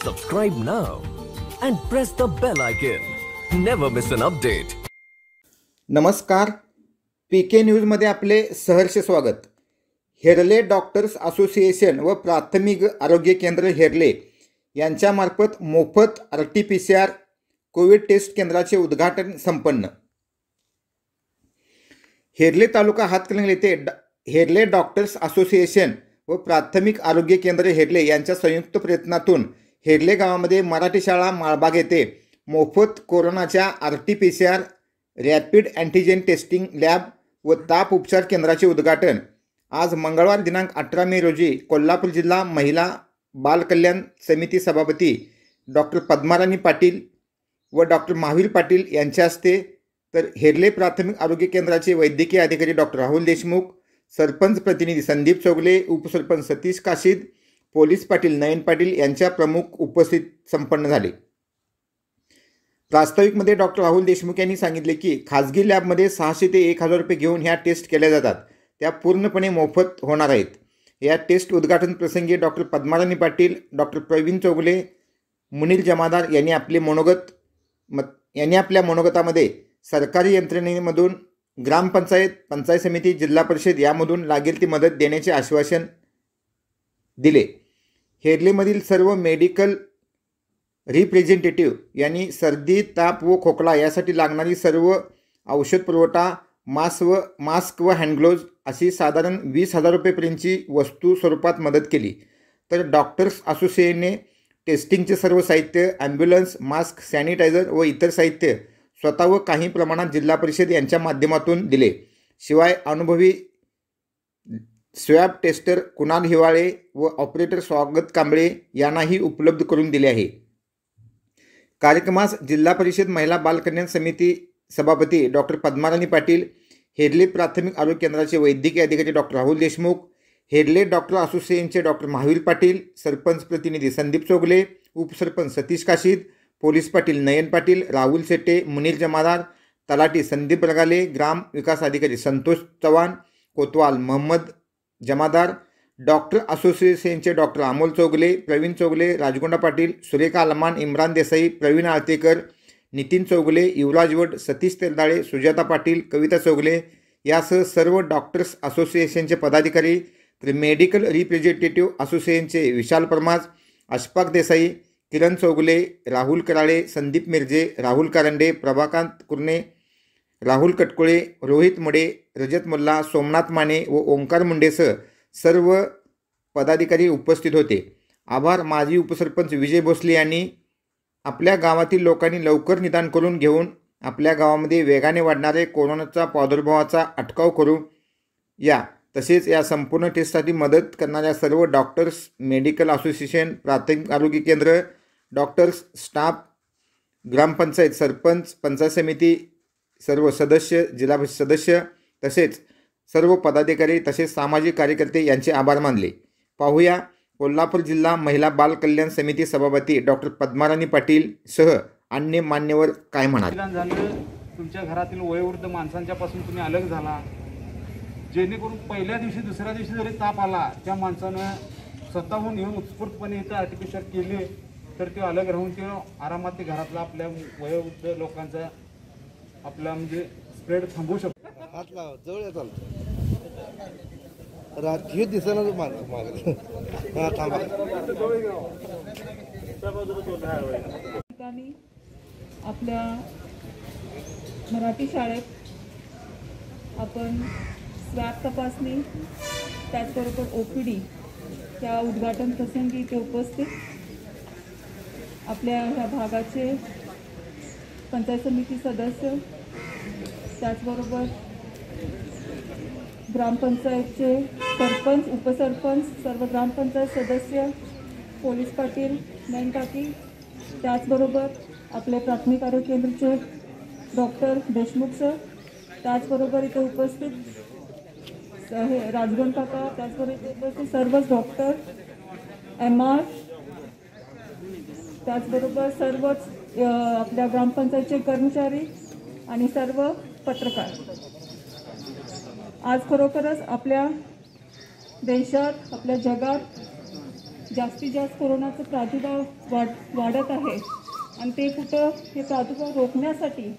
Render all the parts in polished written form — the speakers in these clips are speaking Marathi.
Subscribe now and press the bell icon. Never miss an update. नमस्कार, PK न्यूजमध्ये आपले सहर्ष स्वागत. हेरले डॉक्टर्स असोसिएशन व प्राथमिक आरोग्य केंद्र हेरले यांच्यामार्फत मोफत RT-PCR कोविड टेस्ट केंद्राचे उद्घाटन संपन्न. हेरले तालुका हातकणंगले येथे हेरले डॉक्टर्स असोसिएशन व प्राथमिक आरोग्य केंद्र हेरले यांच्या संयुक्त प्रयत्नातून हेरले गावामध्ये मराठी शाळा माळबाग येथे मोफत कोरोनाच्या RT-PCR rapid antigen testing lab व ताप उपचार केंद्राचे उद्घाटन आज मंगळवार दिनांक 18 मे रोजी कोल्हापूर जिल्हा महिला बाल कल्याण समिती सभापती डॉक्टर पद्माराणी पाटील व डॉक्टर महावीर पाटील यांच्या हस्ते, तर हेरले प्राथमिक आरोग्य केंद्राचे वैद्यकीय अधिकारी डॉक्टर राहुल देशमुख, सरपंच प्रतिनिधी संदीप चौगले, उपसरपंच सतीश काशीद, पोलीस पाटील नयन पाटील यांच्या प्रमुख उपस्थित संपन्न झाले. प्रास्ताविकमध्ये डॉक्टर राहुल देशमुख यांनी सांगितले की खाजगी लॅबमध्ये 600 ते 1000 रुपये घेऊन ह्या टेस्ट केल्या जातात, त्या पूर्णपणे मोफत होणार आहेत. या टेस्ट उद्घाटन प्रसंगी डॉक्टर पद्माराणी पाटील, डॉक्टर प्रवीण चौगले, मुनीर जमादार यांनी आपल्या मनोगतामध्ये सरकारी यंत्रणेमधून ग्रामपंचायत, पंचायत समिती, जिल्हा परिषद यामधून लागेल ती मदत देण्याचे आश्वासन दिले. हेरलेमधील सर्व मेडिकल रिप्रेझेंटेटिव्ह यांनी सर्दी, ताप व खोकला यासाठी लागणारी सर्व औषध पुरवठा, मास्क व हँडग्लोव्ज अशी साधारण 20,000 रुपयेपर्यंतची वस्तू स्वरूपात मदत केली. तर डॉक्टर्स असोसिएशनने टेस्टिंगचे सर्व साहित्य, ॲम्ब्युलन्स, मास्क, सॅनिटायझर व इतर साहित्य स्वतः व काही प्रमाणात जिल्हा परिषद यांच्या माध्यमातून दिले. शिवाय अनुभवी स्वॅब टेस्टर कुणाल हिवाळे व ऑपरेटर स्वागत कांबळे यांनाही उपलब्ध करून दिले आहे. कार्यक्रमास जिल्हा परिषद महिला बाल कल्याण समिती सभापती डॉक्टर पद्माराणी पाटील, हेरले प्राथमिक आरोग्य केंद्राचे वैद्यकीय अधिकारी डॉक्टर राहुल देशमुख, हेरले डॉक्टर असोसिएशनचे डॉक्टर महावीर पाटील, सरपंच प्रतिनिधी संदीप चौगले, उपसरपंच सतीश काशीद, पोलीस पाटील नयन पाटील, राहुल शेट्टे, मुनीर जमादार, तलाठी संदीप रगाले, ग्राम विकास अधिकारी संतोष चव्हाण, कोतवाल मोहम्मद जमादार, डॉक्टर असोसिएशनचे डॉक्टर अमोल चौगले, प्रवीण चौगले, राजगोंडा पाटील, सुरेखा अलमान, इम्रान देसाई, प्रवीण आळतेकर, नितीन चौगले, युवराज वड, सतीश तेलदाळे, सुजाता पाटील, कविता चौगले यासह सर्व डॉक्टर्स असोसिएशनचे पदाधिकारी, तर मेडिकल रिप्रेझेंटेटिव्ह असोसिएशनचे विशाल परमाज, अशफाक देसाई, किरण चौगले, राहुल कराळे, संदीप मिर्जे, राहुल कारंडे, प्रभाकांत कुर्णे, राहुल कटकोळे, रोहित मुडे, रजत मुल्ला, सोमनाथ माने व ओंकार मुंडेसह सर्व पदाधिकारी उपस्थित होते. आभार. माजी उपसरपंच विजय भोसले यांनी आपल्या गावातील लोकांनी लवकर निदान करून घेऊन आपल्या गावामध्ये वेगाने वाढणारे कोरोनाचा प्रादुर्भावाचा अटकाव करू या, तसेच या संपूर्ण टेस्टसाठी मदत करणाऱ्या सर्व डॉक्टर्स, मेडिकल असोसिएशन, प्राथमिक आरोग्य केंद्र, डॉक्टर्स, स्टाफ, ग्रामपंचायत, सरपंच, पंचायत समिती, सर्व सदस्य, जिल्हा परिषद सदस्य तसेच सर्व पदाधिकारी तसेच सामाजिक कार्यकर्ते यांचे आभार मानले. पाहूया कोल्हापूर जिल्हा महिला बाल कल्याण समिती सभापती डॉक्टर पद्माराणी पाटील सह अन्य मान्यवर काय म्हणाले. तुमच्या घरातील वयोवृद्ध माणसांच्या पासून तुम्ही अलग झाला, जेणेकरून पहिल्या दिवशी दुसऱ्या दिवशी जरी ताप आला त्या माणसानं स्वतःहून येऊन उत्स्फूर्तपणे इथं RT-PCR केले तर ते अलग राहून ते आरामात ते घरातला आपल्या वयोवृद्ध लोकांचा आपला म्हणजे स्प्रेड थांबवू शकतो. हात लावा, जवळ येतो रात्री दिसायला थांबा. आपल्या मराठी शाळेत आपण स्वॅब तपासणी त्याचबरोबर OPD त्या उद्घाटन प्रसंगी इथे उपस्थित आपल्या ह्या भागाचे पंचायत समिती सदस्य, त्याचबरोबर ग्रामपंचायतचे सरपंच, उपसरपंच, सर्व ग्रामपंचायत सदस्य, पोलीस पाटील नयन पाटील, त्याचबरोबर आपले प्राथमिक आरोग्य केंद्राचे डॉक्टर देशमुख सर, त्याचबरोबर इथे उपस्थित राजगोंड काका, त्याचबरोबर इथे उपस्थित सर्वच डॉक्टर, MR, त्याचबरोबर सर्वच आपल्या ग्रामपंचायतचे कर्मचारी आणि सर्व पत्रकार. आज खरोखरच आपल्या देशात, आपल्या जगात जास्तीत जास्त कोरोनाचा प्रादुर्भाव वाढत आहे आणि ते कुठं हे प्रादुर्भाव रोखण्यासाठी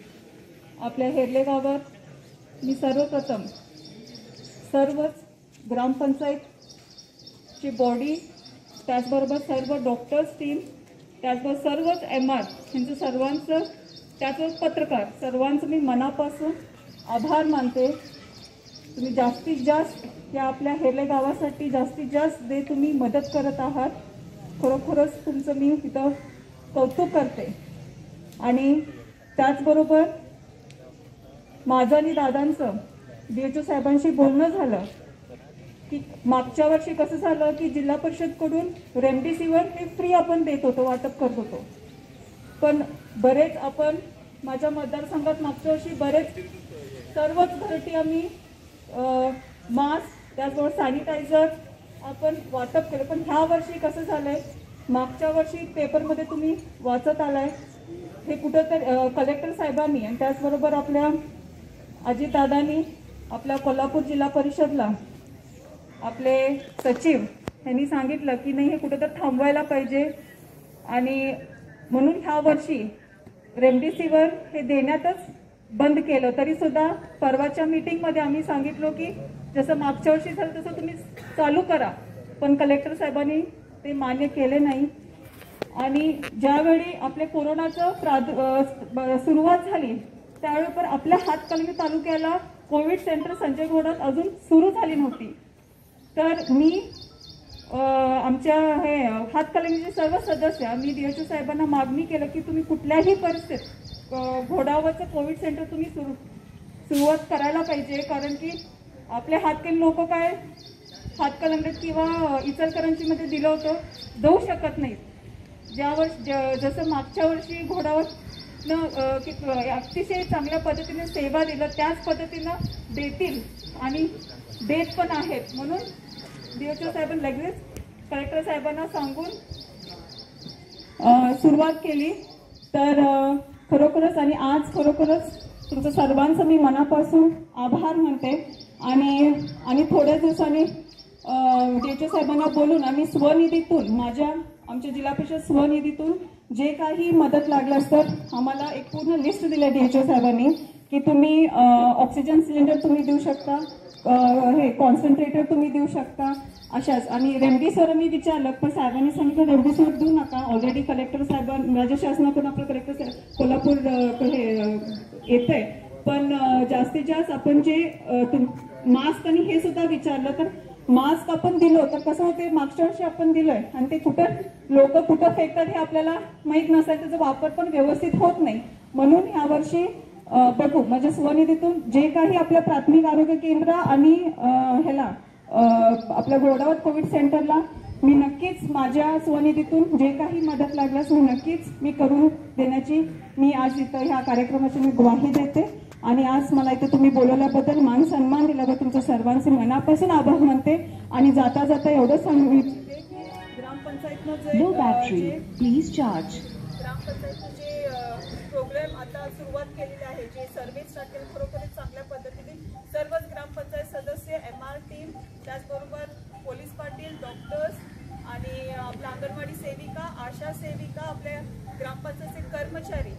आपल्या हेरले गावात मी सर्वप्रथम सर्वच ग्रामपंचायतची बॉडी, त्याचबरोबर सर्व डॉक्टर्स टीम, त्याचबरोबर सर्वच MR यांचं सर्वांचं, त्याचबरोबर पत्रकार सर्वांचं मी मनापासून आभार मानते. तुम्ही जास्तीत जास्त या आपल्या हेरले गावासाठी जास्तीत जास्त जे तुम्ही मदत करत आहात, खरोखरच तुमचं मी इथं कौतुक करते. आणि त्याचबरोबर माझं आणि दादांचं DHO साहेबांशी बोलणं झालं की मागच्या वर्षी कसं झालं की जिल्हा परिषदकडून रेमडेसिवीर हे फ्री आपण देत होतो, वाटप करत होतो. पण बरेच आपण माझ्या मतदारसंघात मागच्या वर्षी बरेच सर्वच घरटी आम्ही मास्क, त्याचबरोबर सॅनिटायझर आपण वाटप केलं. पण ह्या वर्षी कसं झालंय, मागच्या वर्षी पेपरमध्ये तुम्ही वाचत आलाय, हे कुठं तर कलेक्टर साहेबांनी आणि त्याचबरोबर आपल्या अजितदादांनी आपल्या कोल्हापूर जिल्हा परिषदला आपले सचिव यांनी सांगितलं की नाही हे कुठं तर थांबवायला पाहिजे. आणि म्हणून ह्या वर्षी रेमडेसिवीर हे देण्यातच बंद केलं. तरी सुद्धा परवाच्या मीटिंगमध्ये आम्ही सांगितलो की जसं मागच्या वर्षी झालं तसं तुम्ही चालू करा, पण कलेक्टर साहेबांनी ते मान्य केले नाही. आणि ज्यावेळी आपल्या कोरोनाचं सुरुवात झाली त्यावेळी पण आपल्या हातकणंगले तालुक्याला कोविड सेंटर संजय घोडात अजून सुरू झाली नव्हती. तर मी आमच्या हे हातकणंगलेचे सर्व सदस्य आम्ही DHO साहेबांना मागणी केलं की तुम्ही कुठल्याही परिस्थितीत घोडावरचं कोविड सेंटर तुम्ही सुरुवात करायला पाहिजे. कारण की आपले हातकणंगले लोक काय हातकणंगलेत किंवा इचलकरंजीमध्ये दिलं होतं जाऊ शकत नाहीत. जसं मागच्या वर्षी घोडावर अतिशय चांगल्या पद्धतीने सेवा दिलं त्याच पद्धतीनं देतील आणि देत पण आहेत. म्हणून DHO साहेबांनी लगेच कलेक्टर साहेबांना सांगून सुरुवात केली. तर खरोखरच आणि आज खरोखरच तुमचं सर्वांचं मी मनापासून आभार मानते. आणि थोड्याच दिवसांनी DHO साहेबांना बोलून आम्ही स्वनिधीतून आमच्या जिल्हा परिषद स्वनिधीतून जे काही मदत लागल्यास तर आम्हाला एक पूर्ण लिस्ट दिली DHO साहेबांनी की तुम्ही ऑक्सिजन सिलेंडर तुम्ही देऊ शकता, हे कॉन्सन्ट्रेटर तुम्ही देऊ शकता अशाच. आणि रेमडेसिवीर मी विचारलं पण साहेबांनी सांगितलं रेमडेसिवीर देऊ नका, ऑलरेडी कलेक्टर साहेबांनी राज्य शासनाकडून आपलं कलेक्टर कोल्हापूर हे येतंय. पण जास्तीत जास्त आपण जे मास्क आणि हे सुद्धा विचारलं तर मास्क आपण दिलो तर कसं होते मागच्या वर्षी आपण दिलोय आणि ते लोक कुठं फेकतात हे आपल्याला माहीत नसेल, त्याचा वापर पण व्यवस्थित होत नाही. म्हणून ह्या वर्षी बघू माझ्या स्वनिधीतून जे काही आपल्या प्राथमिक आरोग्य केंद्र आणि ह्याला आपल्या घोडावत कोविड सेंटरला मी नक्कीच माझ्या स्वनिधीतून जे काही मदत लागल्यास मी करून देण्याची मी आज इथं ह्या कार्यक्रमाची मी ग्वाही देते. आणि आज मला इथे तुम्ही बोलवल्याबद्दल मान सन्मान दिल्याबद्दल तुमच्या सर्वांचे मनापासून आभार मानते. आणि जाता जाता एवढं सांगू इच्छिते की ग्रामपंचायतनं जे प्रोग्राम आता सुरुवात केलेले आहे, जे सर्व्हे स्टार्ट केले खरोखरच चांगल्या पद्धतीने सर्वच ग्रामपंचायत सदस्य, MR टीम, त्याचबरोबर पोलीस पाटील, डॉक्टर्स आणि आपल्या अंगणवाडी सेविका, आशा सेविका, आपल्या ग्रामपंचायतचे कर्मचारी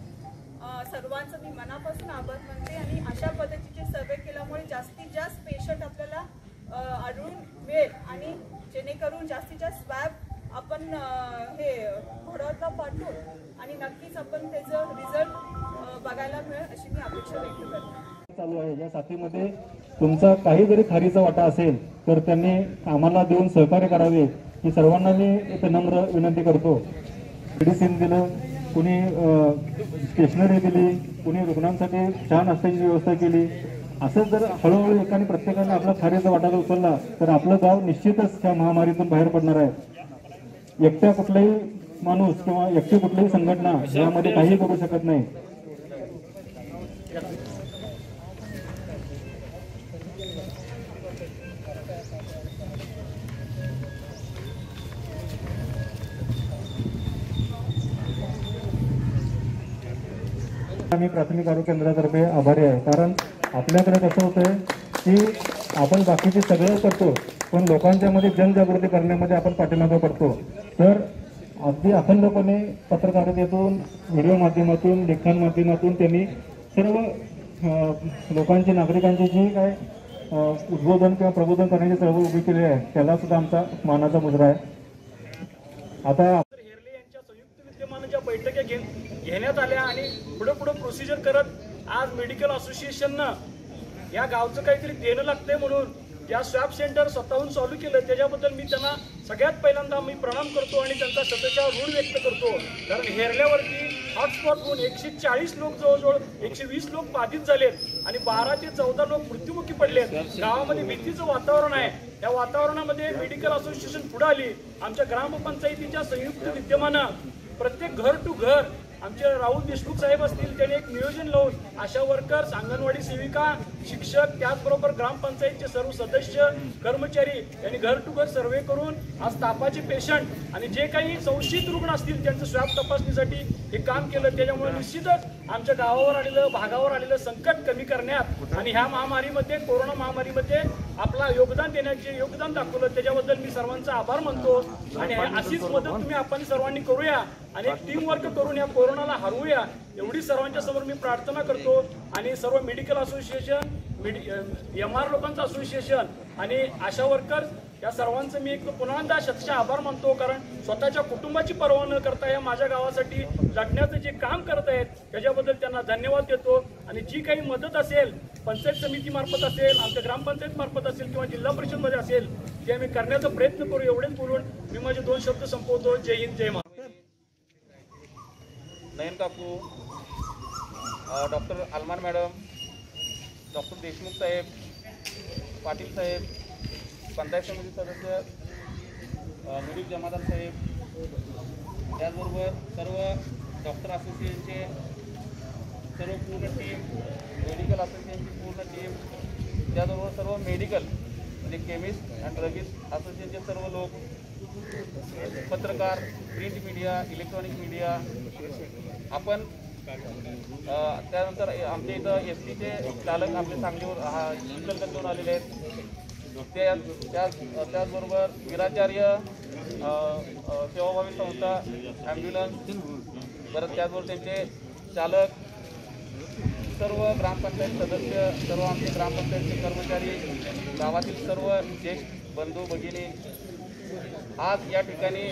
सर्वांचं मी मनापासून आभार मानते. आणि अशा पद्धतीचे सर्वे केल्यामुळे जास्तीत जास्त पेशंट आपल्याला आढळून मिळेल आणि जेणेकरून जास्तीत जास्त स्वॅब आपण हे घोडावरला पाठवू आणि नक्कीच आपण त्याचं रिझल्ट बघायला मिळेल अशी मी अपेक्षा व्यक्त करते. चालू आहे या साथीमध्ये तुमचा काही जरी खारीचा वाटा असेल तर त्यांनी आम्हाला देऊन सहकार्य करावे ही सर्वांना मी एक नम्र विनंती करतो. मेडिसिन दिलं, कुणी स्टेशनरी दिली, कुणी रुग्णांसाठी छान नाश्त्याची व्यवस्था केली. असं जर हळूहळू एकाने प्रत्येकाने आपला खारीचा वाटा उचलला तर आपलं गाव निश्चितच त्या महामारीतून बाहेर पडणार आहे. एकट्या कुठलाही माणूस किंवा एकटी कुठलीही संघटना यामध्ये काही करू शकत नाही. आम्ही प्राथमिक आरोग्य केंद्रातर्फे आभारी आहे. कारण आपल्याकडे कसं होतंय की आपण बाकीचे सगळं करतो पण लोकांच्या मध्ये जनजागृती करण्यामध्ये आपण पाठीमागे पडतो. तर अगदी अखंडपणे पत्रकारितेतून, व्हिडिओ माध्यमातून, लेखन माध्यमातून त्यांनी सर्व लोकांची, नागरिकांची जी काय उद्बोधन किंवा प्रबोधन करण्याची चळवळ उभी केलेली आहे त्याला सुद्धा आमचा मानाचा मुजरा आहे. आता हेरले यांच्या संयुक्त विद्यमानाच्या बैठका घेण्यात आल्या आणि पुढे प्रोसिजर करत आज मेडिकल असोसिएशननं या गावचं काहीतरी देणं लागतंय म्हणून या स्वॅब सेंटर स्वतःहून चालू केलं. त्याच्याबद्दल मी त्यांना सगळ्यात पहिल्यांदा मी प्रणाम करतो आणि त्यांचा सततच्या ऋण व्यक्त करतो. कारण हेरल्यावरती हॉटस्पॉट होऊन 140 लोक, जवळजवळ 120 लोक बाधित झालेत आणि 12 ते 14 लोक मृत्युमुखी पडलेत. गावामध्ये भीतीचं वातावरण आहे. या वातावरणामध्ये मेडिकल असोसिएशन पुढे आली. आमच्या ग्रामपंचायतीच्या संयुक्त विद्यमानं प्रत्येक घर टू घर आमचे राहुल देशमुख साहेब असतील, त्यांनी एक नियोजन लावून आशा वर्कर्स, अंगणवाडी सेविका, शिक्षक, त्याचबरोबर ग्रामपंचायतचे सर्व सदस्य, कर्मचारी यांनी घर टू घर सर्वे करून आज तापाचे पेशंट आणि जे काही संशयित रुग्ण असतील त्यांचं स्वॅब तपासणीसाठी हे काम केलं. त्याच्यामुळे निश्चितच आमच्या गावावर आलेलं, भागावर आलेलं संकट कमी करण्यात आणि ह्या महामारीमध्ये, कोरोना महामारीमध्ये आपला योगदान दाखवलं. त्याच्याबद्दल मी सर्वांचा आभार मानतो आणि अशीच मदत तुम्ही आपण सर्वांनी करूया आणि एक टीम वर्क करून या कोरोनाला हरवूया एवढी सर्वांच्या समोर मी प्रार्थना करतो. आणि सर्व मेडिकल असोसिएशन, MR लोकांचं असोसिएशन आणि आशा वर्कर्स या सर्वांचं मी एक पुन्हा शतशः आभार मानतो. कारण स्वतःच्या कुटुंबाची पर्वा न करता या माझ्या गावासाठी लढण्याचं जे काम करत आहेत त्याच्याबद्दल त्यांना धन्यवाद देतो. आणि जी काही मदत असेल, पंचायत समितीमार्फत असेल, आमच्या ग्रामपंचायत मार्फत असेल किंवा जिल्हा परिषदमध्ये असेल, ते आम्ही करण्याचा प्रयत्न करू. एवढेच बोलून मी माझे 2 शब्द संपवतो. जय हिंद, जय महाराष्ट्र. नयन काकू, डॉक्टर अलमान मॅडम, डॉक्टर देशमुख साहेब, पाटील साहेब, पंचायत समिती सदस्य मुरीफ जमादार साहेब, त्याचबरोबर सर्व डॉक्टर असोसिएशनचे सर्व पूर्ण टीम, मेडिकल असोसिएशनची पूर्ण टीम, त्याचबरोबर सर्व मेडिकल म्हणजे केमिस्ट अँड ड्रगिस्ट असोसिएशनचे सर्व लोक, पत्रकार, प्रिंट मीडिया, इलेक्ट्रॉनिक मीडिया, आपण त्यानंतर आमच्या इथं STचे चालक आपले सांगलीवर चिखलदऱ्यावरून आलेले आहेत. त्याचबरोबर विराचार्य सेवाभावी संस्था, ॲम्ब्युलन्स, परत त्याचबरोबर त्यांचे चालक, सर्व ग्रामपंचायत सदस्य, सर्व आमचे ग्रामपंचायतचे कर्मचारी, गावातील सर्व ज्येष्ठ बंधू भगिनी आज या ठिकाणी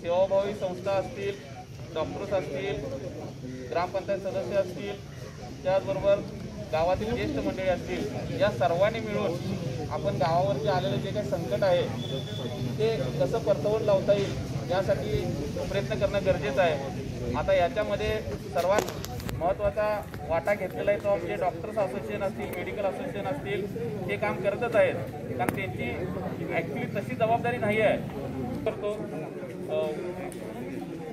सेवाभावी संस्था असतील, डॉक्टर्स असतील, ग्रामपंचायत सदस्य असतील, त्याचबरोबर गावातील ज्येष्ठ मंडळी असतील, या सर्वांनी मिळून आपण गावावरती आलेलं जे काही संकट आहे ते कसं परतवून लावता येईल यासाठी प्रयत्न करणं गरजेचं आहे. आता याच्यामध्ये सर्वात महत्त्वाचा वाटा घेतलेला आहे तो आमचे डॉक्टर्स असोसिएशन असतील, मेडिकल असोसिएशन असतील, हे काम करतच आहेत. कारण त्यांची ॲक्च्युली तशी जबाबदारी नाही आहे करतो,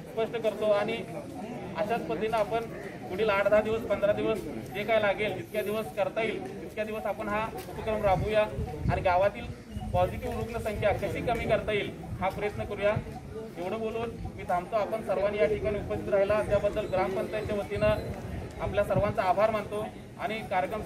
स्पष्ट करतो. आणि अशाच पद्धतीनं आपण पुढील 8-10 दिवस, 15 दिवस जे काय लागेल, जितक्या दिवस करता येईल तितक्या दिवस आपण हा उपक्रम राबवूया आणि गावातील पॉझिटिव्ह रुग्णसंख्या कशी कमी करता येईल हा प्रयत्न करूया. एवढं बोलून मी थांबतो. आपण सर्वांनी या ठिकाणी उपस्थित राहिला त्याबद्दल ग्रामपंचायतच्या वतीनं आपल्या सर्वांचा आभार मानतो आणि कार्यक्रम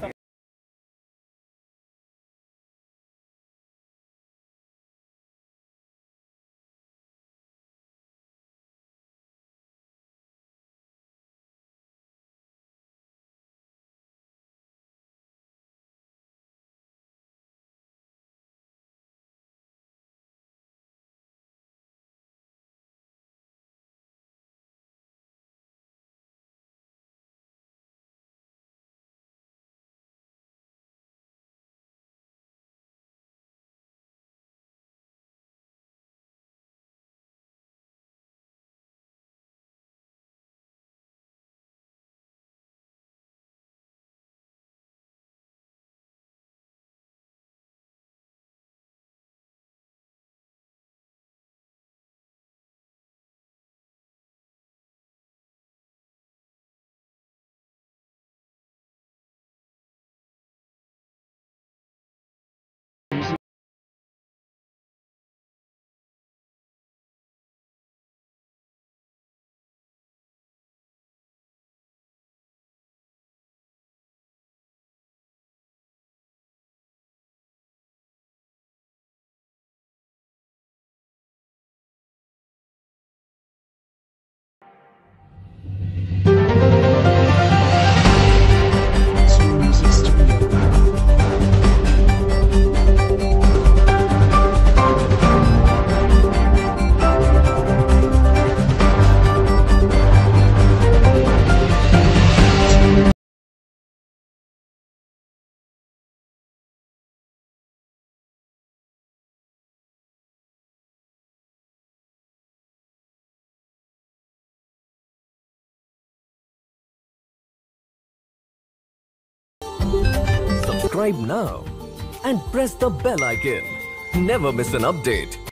subscribe now and press the bell icon. Never miss an update.